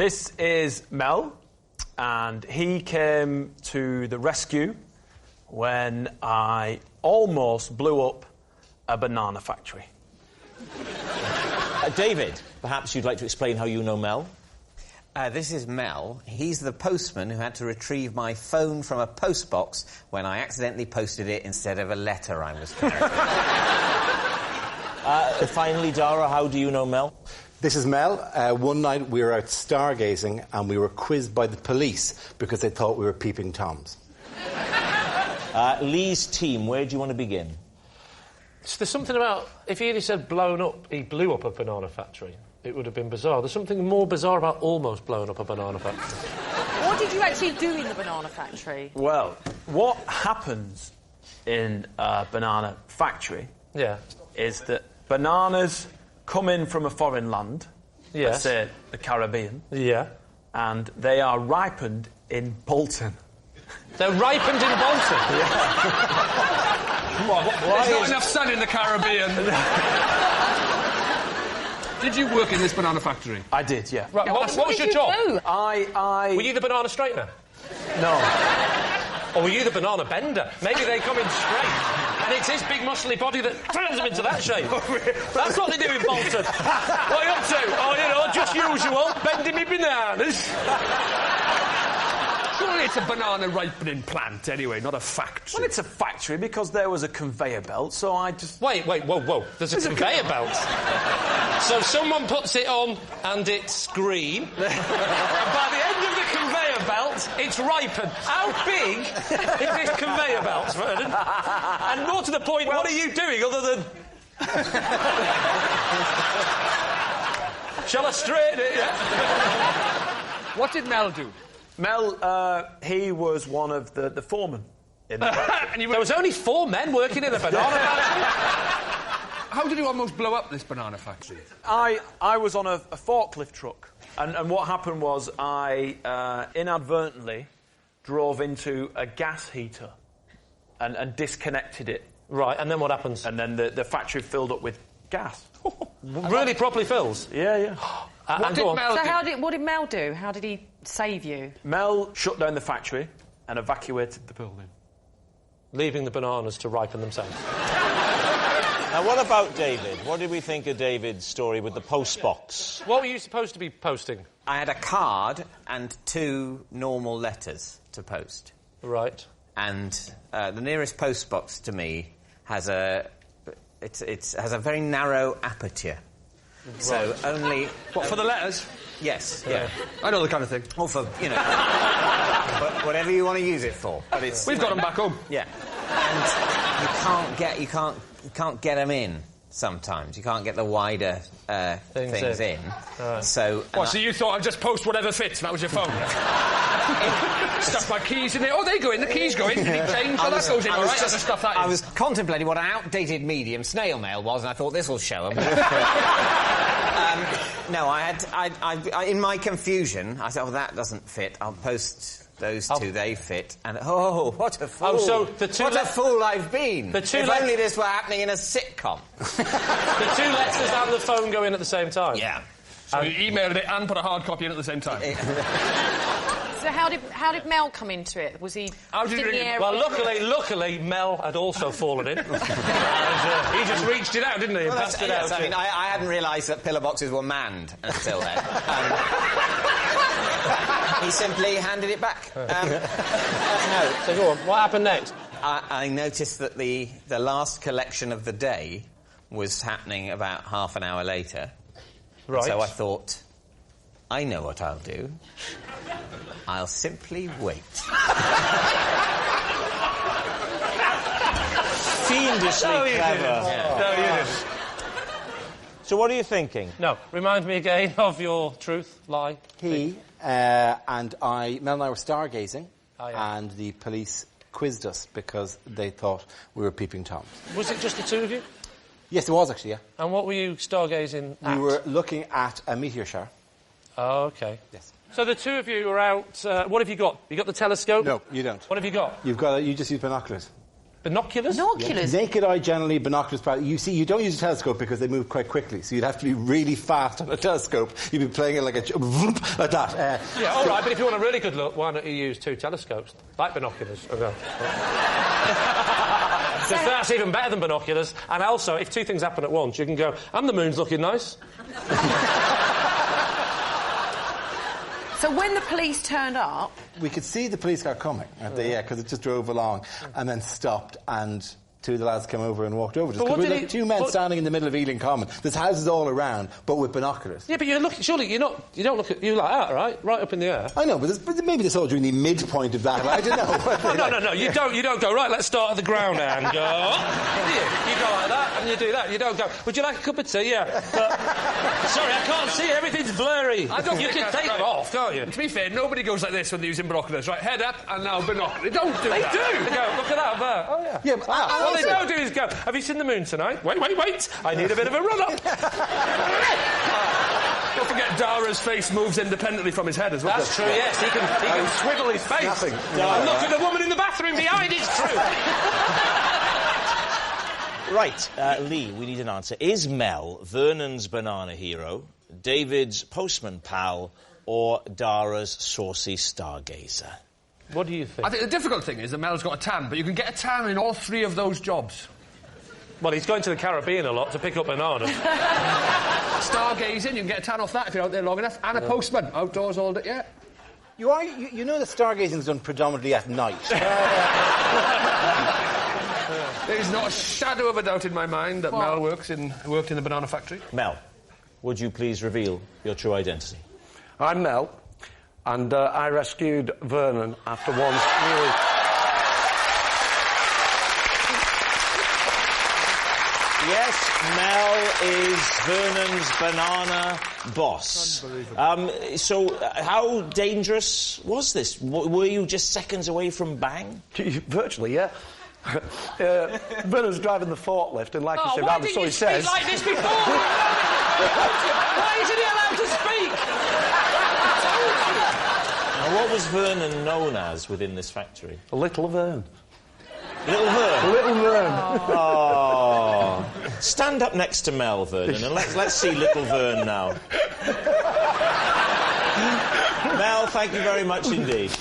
This is Mel, and he came to the rescue when I almost blew up a banana factory. David, perhaps you'd like to explain how you know Mel? This is Mel. He's the postman who had to retrieve my phone from a postbox when I accidentally posted it instead of a letter I was carrying. Finally, Dara, how do you know Mel? This is Mel. One night we were out stargazing and we were quizzed by the police because they thought we were peeping Toms. Lee's team, where do you want to begin? So there's something about... If he had said blown up, he blew up a banana factory, it would have been bizarre. There's something more bizarre about almost blowing up a banana factory. What did you actually do in the banana factory? Well, what happens in a banana factory is that bananas come in from a foreign land, let's say the Caribbean, and they are ripened in Bolton. They're ripened in Bolton? There's not enough sun in the Caribbean. Did you work in this banana factory? I did, yeah. Right, what was your job? Were you the banana straightener? No. Or were you the banana bender? Maybe they come in straight, and it's his big muscly body that turns them into that shape. That's what they do in Bolton. What are you up to? Oh, you know, just usual, bending me bananas. Surely it's a banana ripening plant, anyway, not a factory. Well, it's a factory because there was a conveyor belt, so I just... Wait, whoa. There's a conveyor belt? So someone puts it on, and it's green. And by the end of the conveyor belt, it's ripened. How big is this conveyor belt, Vernon? And more to the point, what are you doing other than... Shall I straighten it, yeah? What did Mel do? Mel, he was one of the foremen in the factory. There was only 4 men working in a banana factory? How did you almost blow up this banana factory? I was on a forklift truck, and what happened was I inadvertently drove into a gas heater and disconnected it. Right, and then what happens? And then the factory filled up with gas. Really properly fills? Yeah. What did Mel do? How did he save you? Mel shut down the factory and evacuated the building. Leaving the bananas to ripen themselves. Now, what about David? What did we think of David's story with the post box? What were you supposed to be posting? I had a card and 2 normal letters to post. Right. And the nearest post box to me has a very narrow aperture. Right. So only... What, for the letters? Yes, yeah. I know the kind of thing. Or for, you know... but whatever you want to use it for. But it's... We've got them back home. Yeah. And you can't get them in sometimes. You can't get the wider things in. Right. So you thought I'd just post whatever fits, and that was your phone? Stuff my keys in there. Oh, they go in, the keys go in. Did it change? Oh, that goes in, all right. Just stuff that in. I was contemplating what an outdated medium snail mail was, and I thought this will show them. No, I in my confusion, I thought, well, that doesn't fit. I'll post those 2, they fit. And, what a fool. Oh, so the 2... What a fool I've been. If only this were happening in a sitcom. The 2 letters and the phone go in at the same time? Yeah. So you emailed it and put a hard copy in at the same time? So how did Mel come into it? Was he... How did he... Well, luckily, Mel had also fallen in. And, he just reached it out, didn't he? And passed it out. I mean, I hadn't realised that pillar boxes were manned until then. He simply handed it back. No. So go on, what happened next? I noticed that the last collection of the day was happening about half an hour later. Right. So I thought, I know what I'll do. I'll simply wait. Fiendishly clever. No, you didn't. So what are you thinking? No, remind me again of your truth, lie. Mel and I were stargazing, and the police quizzed us because they thought we were peeping Toms. Was it just the 2 of you? Yes, it was actually, yeah. And what were you stargazing at? We were looking at a meteor shower. Oh, OK. Yes. So the 2 of you were out... what have you got? You got the telescope? No, you don't. What have you got? You just use binoculars. Binoculars? Binoculars? Naked eye, generally, binoculars. You see, you don't use a telescope because they move quite quickly, so you'd have to be really fast on a telescope. You'd be playing it like like that. Yeah, all right, but if you want a really good look, why don't you use 2 telescopes? Like binoculars. Okay. So that's even better than binoculars. And also, if 2 things happen at once, you can go, and the moon's looking nice. So when the police turned up... We could see the police car coming, because it just drove along and then stopped, and 2 of the lads came over and walked over. Just we looked 2 men standing in the middle of Ealing Common. There's houses all around, but with binoculars. Yeah, but surely you don't look at you like that, right? Right up in the air. I know, but maybe they saw during the midpoint of that. I don't know. No. You don't go, right, let's start at the ground and go. You go like that and you do that. You don't go, would you like a cup of tea? Yeah. But, sorry, I can't see. Everything's blurry. You can take them off, can't you? To be fair, nobody goes like this when they're using binoculars. Right, head up and now binoculars. They don't do that. They do. They go, look at that there. Oh, yeah. Yeah, but what they don't do is go, have you seen the moon tonight? Wait. I need a bit of a run-up. Don't forget Dara's face moves independently from his head as well. That's true, yes. He can swivel his face. Look at the woman in the bathroom behind, it's true. Right, Lee, we need an answer. Is Mel Vernon's banana hero, David's postman pal, or Dara's saucy stargazer? What do you think? I think the difficult thing is that Mel's got a tan, but you can get a tan in all 3 of those jobs. Well, he's going to the Caribbean a lot to pick up bananas. Stargazing, you can get a tan off that if you're out there long enough. And a postman, outdoors all day, yeah. You know that stargazing is done predominantly at night. There's not a shadow of a doubt in my mind that Mel worked in the banana factory. Mel, would you please reveal your true identity? I'm Mel, and I rescued Vernon after one really... Yes, Mel is Vernon's banana boss. So, how dangerous was this? Were you just seconds away from bang? Virtually, yeah. Vernon's driving the forklift, and like he said, rather so he says... Why didn't you speak like this before? Why isn't he allowed to speak? Now, what was Vernon known as within this factory? Little Vern. Little Vern? Little Vern. Oh. Stand up next to Mel, Vernon, and let's see Little Vern now. Mel, thank you very much indeed.